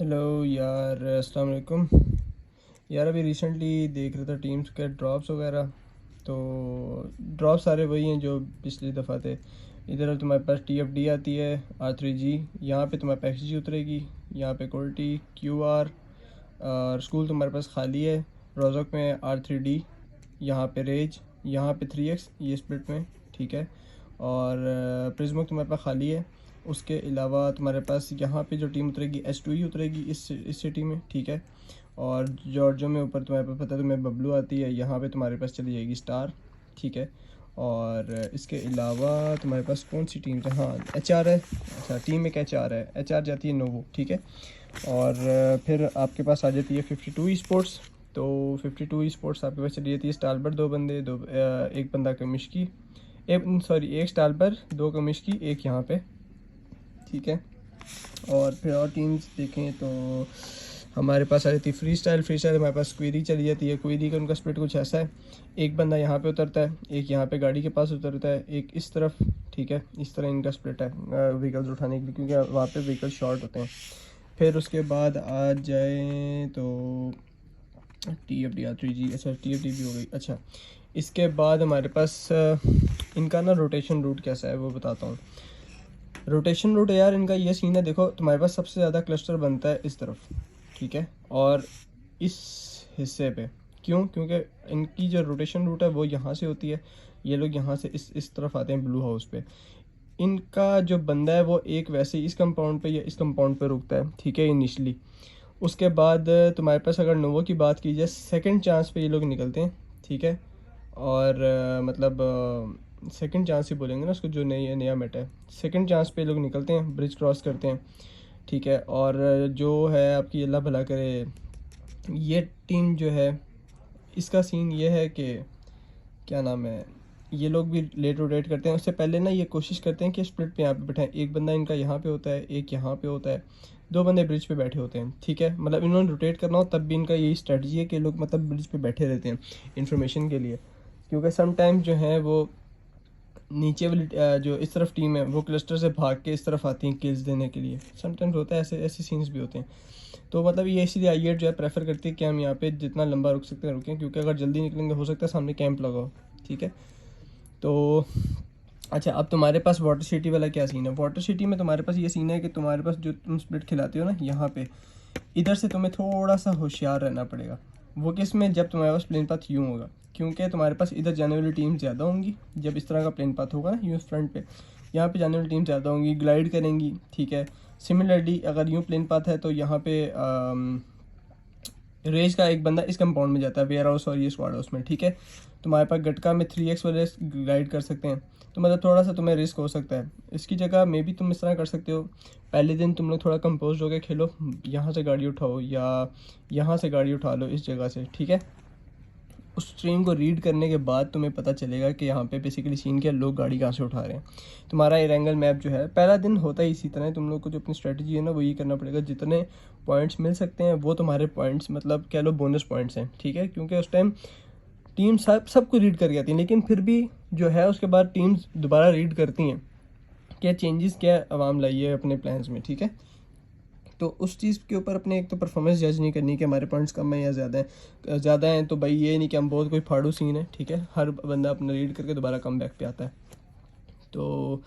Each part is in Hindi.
हेलो यार, अस्सलाम वालेकुम। यार अभी रिसेंटली देख रहा था टीम्स के ड्रॉप्स वगैरह। तो ड्रॉप सारे वही हैं जो पिछली दफ़ा थे। इधर तुम्हारे पास TFD आती है, R3G। यहाँ पे तुम्हारे पास XG उतरेगी। यहाँ पे क्वालिटी QR। और स्कूल तुम्हारे पास खाली है। रोजक में R3D। यहाँ पे रेज। यहाँ पे 3X ये स्प्लिट में, ठीक है। और प्रिज्मो तुम्हारे पास खाली है। उसके अलावा तुम्हारे पास यहाँ पे जो टीम उतरेगी S2 ही उतरेगी इस सिटी में, ठीक है। और जॉर्जो में ऊपर तुम्हारे पास पता है तुम्हें बबलू आती है, यहाँ पे तुम्हारे पास चली जाएगी स्टार, ठीक है। और इसके अलावा तुम्हारे पास कौन सी टीम है, हाँ HR है। अच्छा, टीम में HR है, HR जाती है नोवो, ठीक है। और फिर आपके पास आ जाती है 52 ई स्पोर्ट्स। तो 52 ई स्पोर्ट्स आपके पास चली जाती है स्टालबर, दो बंदे, एक बंदा कमिश्की, एक सॉरी एक स्टालबर, दो कमिश्की, एक यहाँ पे, ठीक है। और फिर और टीम्स देखें तो हमारे पास आ जाती है फ्री स्टाइल हमारे पास क्वेरी चली जाती है। क्वेरी का उनका स्प्लिट कुछ ऐसा है, एक बंदा यहाँ पे उतरता है, एक यहाँ पे गाड़ी के पास उतरता है, एक इस तरफ, ठीक है। इस तरह इनका स्प्लिट है व्हीकल्स उठाने के लिए, क्योंकि वहाँ पे व्हीकल शॉर्ट होते हैं। फिर उसके बाद आ जाए तो TFD R3G, अच्छा TFD भी हो गई। अच्छा, इसके बाद हमारे पास इनका ना रोटेशन रूट कैसा है वो बताता हूँ। रोटेशन रूट यार इनका ये सीन है, देखो तुम्हारे पास सबसे ज़्यादा क्लस्टर बनता है इस तरफ, ठीक है। और इस हिस्से पे क्यों, क्योंकि इनकी जो रोटेशन रूट है वो यहाँ से होती है। ये लोग यहाँ से इस तरफ आते हैं ब्लू हाउस पे। इनका जो बंदा है वो एक वैसे ही इस कंपाउंड पे या इस कंपाउंड पे रुकता है, ठीक है, इनिशली। उसके बाद तुम्हारे पास अगर नोवो की बात की जाए, सेकंड चांस पे ये लोग निकलते हैं, ठीक है। और मतलब सेकंड चांस ही बोलेंगे ना उसको, जो नई नया मेट है, सेकंड चांस पे लोग निकलते हैं, ब्रिज क्रॉस करते हैं, ठीक है। और जो है आपकी अल्लाह भला करे, ये टीम जो है इसका सीन ये है कि क्या नाम है, ये लोग भी लेट रोटेट करते हैं। उससे पहले ना ये कोशिश करते हैं कि स्प्लिट पे यहाँ पे बैठाएं। एक बंदा इनका यहाँ पे होता है, एक यहाँ पे होता है, दो बंदे ब्रिज पे बैठे होते हैं, ठीक है। मतलब इन्होंने रोटेट करना हो तब भी इनका यही स्ट्रेटजी है कि लोग मतलब ब्रिज पे बैठे रहते हैं इन्फॉर्मेशन के लिए। क्योंकि समटाइम जो है वो नीचे वाली जो इस तरफ टीम है वो क्लस्टर से भाग के इस तरफ आती हैं किल्स देने के लिए। समटाइम्स होता है, ऐसे ऐसे सीन्स भी होते हैं। तो मतलब ये इसीलिए आई जो है प्रेफर करती है कि हम यहाँ पे जितना लंबा रुक सकते हैं रुकें, क्योंकि अगर जल्दी निकलेंगे हो सकता है सामने कैंप लगा हो, ठीक है। तो अच्छा, अब तुम्हारे पास वाटर सिटी वाला क्या सीन है। वाटर सिटी में तुम्हारे पास ये सीन है कि तुम्हारे पास जो तुम स्प्लिट खिलाते हो ना यहाँ पे, इधर से तुम्हें थोड़ा सा होशियार रहना पड़ेगा। वो किस में, जब तुम्हारे पास प्लेन पाथ यूँ होगा, क्योंकि तुम्हारे पास इधर जाने वाली टीम ज़्यादा होंगी। जब इस तरह का प्लेन पाथ होगा ना यूँ फ्रंट पे, यहाँ पे जाने वाली टीम ज़्यादा होंगी, ग्लाइड करेंगी, ठीक है। सिमिलरली अगर यूँ प्लेन पाथ है तो यहाँ पे रेज का एक बंदा इस कंपाउंड में जाता है, वेयर हाउस और ये स्क्वाड हाउस में, ठीक है। तुम्हारे पास गटका में 3X वाले गाइड कर सकते हैं। तो मतलब थोड़ा सा तुम्हें रिस्क हो सकता है। इसकी जगह मे भी तुम इस तरह कर सकते हो, पहले दिन तुम लोग थोड़ा कंपोज होकर खेलो, यहाँ से गाड़ी उठाओ या यहाँ से गाड़ी उठा लो इस जगह से, ठीक है। उस स्ट्रीम को रीड करने के बाद तुम्हें पता चलेगा कि यहाँ पे बेसिकली सीन क्या, लोग गाड़ी कहाँ से उठा रहे हैं। तुम्हारा एरेंगल मैप जो है पहला दिन होता है इसी तरह। तुम लोग को जो अपनी स्ट्रेटजी है ना वो ये करना पड़ेगा, जितने पॉइंट्स मिल सकते हैं वो तुम्हारे पॉइंट्स, मतलब कह लो बोनस पॉइंट्स हैं, ठीक है। क्योंकि उस टाइम टीम सबको रीड करके आती है, लेकिन फिर भी जो है उसके बाद टीम्स दोबारा रीड करती हैं क्या चेंजेस, क्या आवाम लाई है अपने प्लान्स में, ठीक है। तो उस चीज़ के ऊपर अपने एक तो परफॉर्मेंस जज नहीं करनी कि हमारे पॉइंट्स कम है या ज़्यादा हैं। तो भाई ये नहीं कि हम बहुत कोई फाड़ू सीन है, ठीक है। हर बंदा अपना रीड करके दोबारा कम बैक पे आता है। तो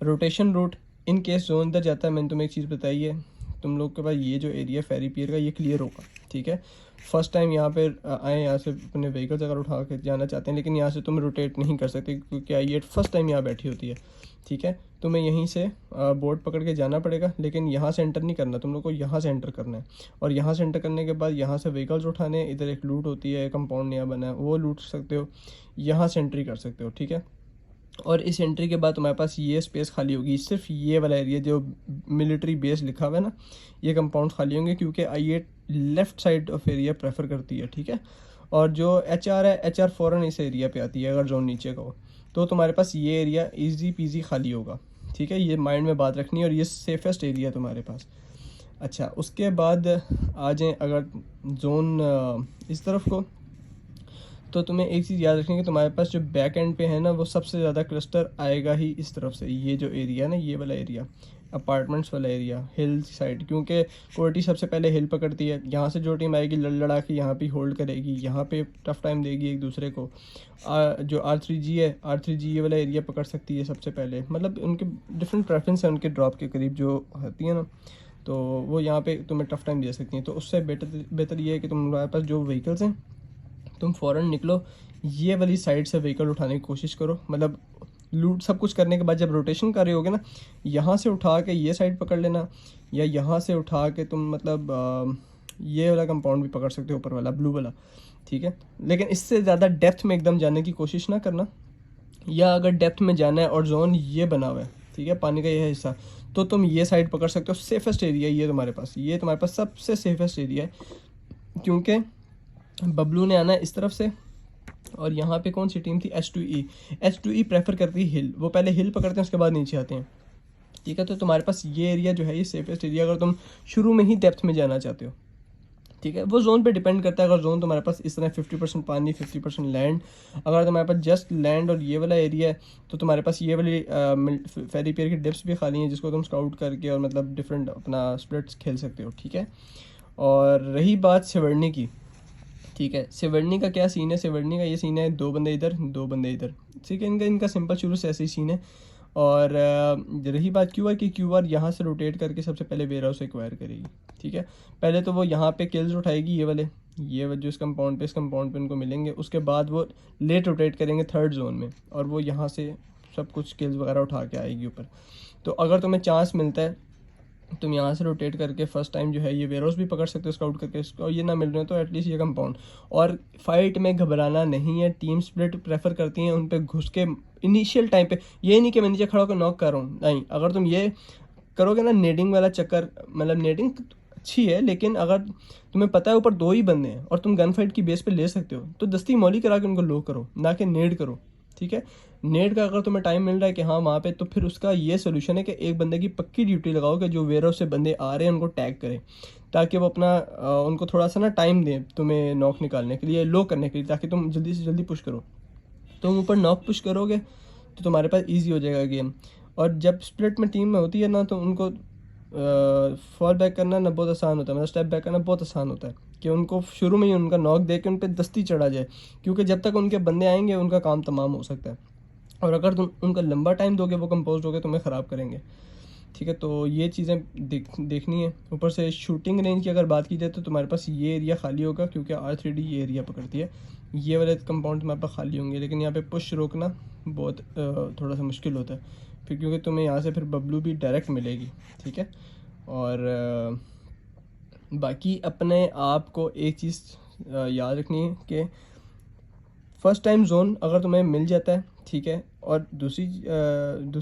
rotation route in case zone अंदर जाता है, मैंने तुम्हें एक चीज़ बताई है, तुम लोग के पास ये जो एरिया फेरी पियर का ये क्लियर होगा, ठीक है। फर्स्ट टाइम यहाँ पे आए, यहाँ से अपने व्हीकल्स अगर उठा के जाना चाहते हैं, लेकिन यहाँ से तुम रोटेट नहीं कर सकते क्योंकि ये फर्स्ट टाइम यहाँ बैठी होती है, ठीक है। तुम्हें यहीं से बोर्ड पकड़ के जाना पड़ेगा, लेकिन यहाँ से एंटर नहीं करना, तुम लोग को यहाँ से एंटर करना है। और यहाँ से एंटर करने के बाद यहाँ से व्हीकल्स उठाने, इधर एक लूट होती है, कंपाउंड नया बना है वो लूट सकते हो, यहाँ से एंट्री कर सकते हो, ठीक है। और इस एंट्री के बाद तुम्हारे पास ये स्पेस खाली होगी, सिर्फ ये वाला एरिया जो मिलिट्री बेस लिखा हुआ है ना, ये कंपाउंड खाली होंगे, क्योंकि I left side of area prefer करती है, ठीक है। और जो HR है, HR फ़ौरन इस एरिया पे आती है अगर जोन नीचे का हो। तो तुम्हारे पास ये एरिया ईजी पीजी खाली होगा, ठीक है। ये माइंड में बात रखनी है, और ये सेफेस्ट एरिया तुम्हारे पास। अच्छा, उसके बाद आ जाएँ अगर जोन इस तरफ को, तो तुम्हें एक चीज़ याद रखनी है कि तुम्हारे पास जो बैक एंड पे है ना वो सबसे ज़्यादा क्लस्टर आएगा ही इस तरफ से। ये जो एरिया है ना, ये वाला एरिया, अपार्टमेंट्स वाला एरिया, हिल साइड, क्योंकि कोर्टी सबसे पहले हिल पकड़ती है। यहाँ से जो टीम आएगी लड़ लड़ा के यहाँ पे होल्ड करेगी, यहाँ पे टफ टाइम देगी एक दूसरे को। जो R3G है, R3G ये वाला एरिया पकड़ सकती है सबसे पहले। मतलब उनके डिफरेंट प्रेफरेंस है उनके ड्रॉप के करीब जो होती है ना, तो वो यहाँ पे तुम्हें टफ टाइम दे सकती हैं। तो उससे बेटर ये है कि तुम्हारे पास जो व्हीकल्स हैं तुम फ़ौरन निकलो, ये वाली साइड से व्हीकल उठाने की कोशिश करो। मतलब लूट सब कुछ करने के बाद जब रोटेशन कर रहे होगे ना, यहाँ से उठा के ये साइड पकड़ लेना, या यहाँ से उठा के तुम मतलब ये वाला कंपाउंड भी पकड़ सकते हो, ऊपर वाला ब्लू वाला, ठीक है। लेकिन इससे ज़्यादा डेप्थ में एकदम जाने की कोशिश ना करना, या अगर डेप्थ में जाना है और जोन ये बना हुआ है, ठीक है, पानी का ये हिस्सा, तो तुम ये साइड पकड़ सकते हो। सेफेस्ट एरिया ये तुम्हारे पास, ये तुम्हारे पास सबसे सेफेस्ट एरिया है, क्योंकि बबलू ने आना है इस तरफ से, और यहाँ पे कौन सी टीम थी, H2E प्रेफर करती है हिल, वो पहले हिल पकड़ते हैं उसके बाद नीचे आते हैं, ठीक है। तो तुम्हारे पास ये एरिया जो है ये सेफेस्ट एरिया, अगर तुम शुरू में ही डेप्थ में जाना चाहते हो, ठीक है। वो जोन पे डिपेंड करता है, अगर जोन तुम्हारे पास इस तरह 50% पानी 50% लैंड, अगर तुम्हारे पास जस्ट लैंड और ये वाला एरिया है, तो तुम्हारे पास ये वाली फेरी पियर की डिप्स भी खाली हैं, जिसको तुम स्काउट करके और मतलब डिफरेंट अपना स्प्लिट्स खेल सकते हो, ठीक है। और रही बात सिवरनी की, ठीक है, सिवरनी का क्या सीन है, सिवरनी का ये सीन है 2 बंदे इधर 2 बंदे इधर, ठीक है। इनका सिंपल शुरू से ऐसे ही सीन है। और रही बात QR की, QR यहाँ से रोटेट करके सबसे पहले वेयर हाउस एक्वायर करेगी, ठीक है। पहले तो वो यहाँ पे किल्स उठाएगी, ये जो इस कंपाउंड पे उनको मिलेंगे, उसके बाद वो लेट रोटेट करेंगे 3rd जोन में, और वो यहाँ से सब कुछ किल्स वगैरह उठा के आएगी ऊपर। तो अगर तुम्हें चांस मिलता है तुम यहाँ से रोटेट करके फर्स्ट टाइम जो है ये वेयर हाउस भी पकड़ सकते हो स्काउट करके, और ये ना मिल रहे हो तो एटलीस्ट ये कंपाउंड। और फाइट में घबराना नहीं है, टीम स्प्लिट प्रेफर करती हैं उन पे घुस के इनिशियल टाइम पे। ये नहीं कि मैं नीचे खड़ा होकर नॉक कर रहा हूँ, नहीं। अगर तुम ये करोगे ना नेडिंग वाला चक्कर, मतलब नेडिंग अच्छी है, लेकिन अगर तुम्हें पता है ऊपर 2 ही बंदे हैं और तुम गन फाइट की बेस पे ले सकते हो, तो दस्ती मौली करा के उनको लो करो, ना कि नेड करो, ठीक है। नेट का अगर तुम्हें टाइम मिल रहा है कि हाँ वहाँ पे, तो फिर उसका ये सोल्यूशन है कि एक बंदे की पक्की ड्यूटी लगाओ कि जो वेयर हाउस से बंदे आ रहे हैं उनको टैग करे, ताकि वो अपना उनको थोड़ा सा ना टाइम दें तुम्हें नॉक निकालने के लिए, लो करने के लिए, ताकि तुम जल्दी से जल्दी पुश करो। तुम ऊपर नॉक पुश करोगे तो तुम्हारे पास ईजी हो जाएगा गेम। और जब स्प्लिट में टीम में होती है ना, तो उनको फॉल बैक करना ना बहुत आसान होता है, मतलब स्टेप बैक करना बहुत आसान होता है, कि उनको शुरू में ही उनका नॉक दे के उन पर दस्ती चढ़ा जाए, क्योंकि जब तक उनके बंदे आएंगे उनका काम तमाम हो सकता है। और अगर तुम उनका लंबा टाइम दोगे वो कंपोज होगे तुम्हें ख़राब करेंगे, ठीक है। तो ये चीज़ें देखनी है। ऊपर से शूटिंग रेंज की अगर बात की जाए तो तुम्हारे पास ये एरिया खाली होगा, क्योंकि R3D ये एरिया पकड़ती है, ये वाले कंपाउंड तुम्हारे पास खाली होंगे। लेकिन यहाँ पे पुश रोकना बहुत थोड़ा सा मुश्किल होता है, फिर क्योंकि तुम्हें यहाँ से फिर बबलू भी डायरेक्ट मिलेगी, ठीक है। और बाकी अपने आप को एक चीज़ याद रखनी है कि फ़र्स्ट टाइम जोन अगर तुम्हें मिल जाता है, ठीक है। और दूसरी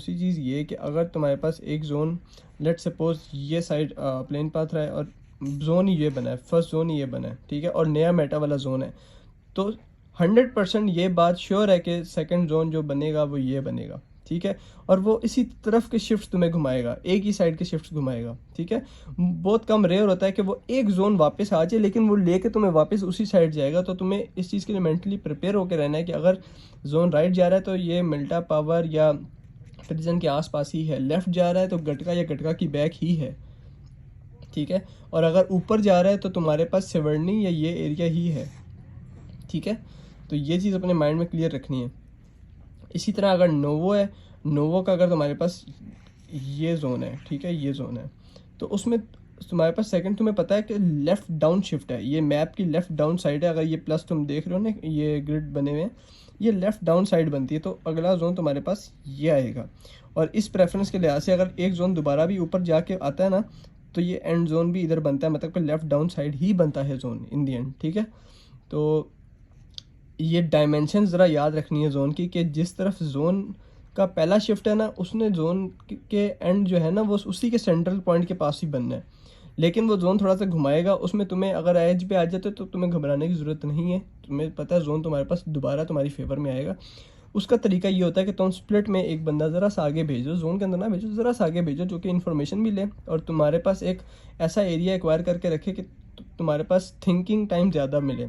चीज़ ये कि अगर तुम्हारे पास एक जोन, लेट सपोज ये साइड प्लेन पाथ रहा है और जोन ही ये बना है, फर्स्ट जोन ही ये बना है, ठीक है, और नया मेटा वाला जोन है, तो 100% ये बात श्योर है कि सेकंड जोन जो बनेगा वो ये बनेगा, ठीक है। और वो इसी तरफ के शिफ्ट तुम्हें घुमाएगा, एक ही साइड के शिफ्ट घुमाएगा, ठीक है। बहुत कम रेयर होता है कि वो एक जोन वापस आ जाए, लेकिन वो लेके तुम्हें वापस उसी साइड जाएगा। तो तुम्हें इस चीज़ के लिए मेंटली प्रिपेयर होकर रहना है कि अगर जोन राइट जा रहा है तो ये मिल्टा पावर या प्रिजन के आसपास ही है, लेफ्ट जा रहा है तो गटका या गटका की बैक ही है, ठीक है। और अगर ऊपर जा रहा है तो तुम्हारे पास सिवरनी या ये एरिया ही है, ठीक है। तो ये चीज़ अपने माइंड में क्लियर रखनी है। इसी तरह अगर नोवो है, नोवो का अगर तुम्हारे पास ये जोन है, ठीक है, ये जोन है, तो उसमें तुम्हारे पास सेकंड तुम्हें पता है कि लेफ़्ट डाउन शिफ्ट है, ये मैप की लेफ़्ट डाउन साइड है। अगर ये प्लस तुम देख रहे हो ना, ये ग्रिड बने हुए हैं, ये लेफ़्ट डाउन साइड बनती है, तो अगला जोन तुम्हारे पास ये आएगा। और इस प्रेफरेंस के लिहाज से अगर एक जोन दोबारा भी ऊपर जाके आता है ना, तो ये एंड जोन भी इधर बनता है, मतलब कि लेफ़्ट डाउन साइड ही बनता है जोन इन दी एंड, ठीक है। तो ये डायमेंशन ज़रा याद रखनी है जोन की, कि जिस तरफ जोन का पहला शिफ्ट है ना, उसने जोन के एंड जो है ना वो उसी के सेंट्रल पॉइंट के पास ही बनना है। लेकिन वो जोन थोड़ा सा घुमाएगा, उसमें तुम्हें अगर एज पे आ जाते तो तुम्हें घबराने की ज़रूरत नहीं है, तुम्हें पता है जोन तुम्हारे पास दोबारा तुम्हारी फेवर में आएगा। उसका तरीका ये होता है कि तुम स्प्लिट में एक बंदा ज़रा सा आगे भेजो, जोन के अंदर ना भेजो, ज़रा सा आगे भेजो, जो कि इन्फॉर्मेशन भी ले और तुम्हारे पास एक ऐसा एरिया एक्वायर करके रखे कि तुम्हारे पास थिंकिंग टाइम ज़्यादा मिले,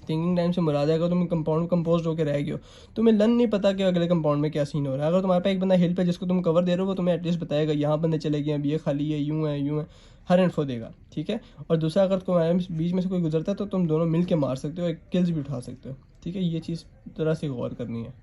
थिंकिंग टाइम से मुराद है अगर तुम कंपाउंड कंपोज होकर रह गए हो, तुम्हें लन नहीं पता कि अगले कंपाउंड में क्या सीन हो रहा है। अगर तुम्हारे पास एक बंदा हिल पे जिसको तुम कवर दे रहे हो, वो तुम्हें एटलीस्ट बताएगा यहाँ बंदे चले गए हैं, अब ये खाली है, यूँ है, हर इन्फो देगा, ठीक है। और दूसरा, अगर तुम्हारे बीच में से कोई गुजरता है तो तुम दोनों मिल के मार सकते हो, एक किल्स भी उठा सकते हो, ठीक है। ये चीज़ ज़रा सी गौर करनी है।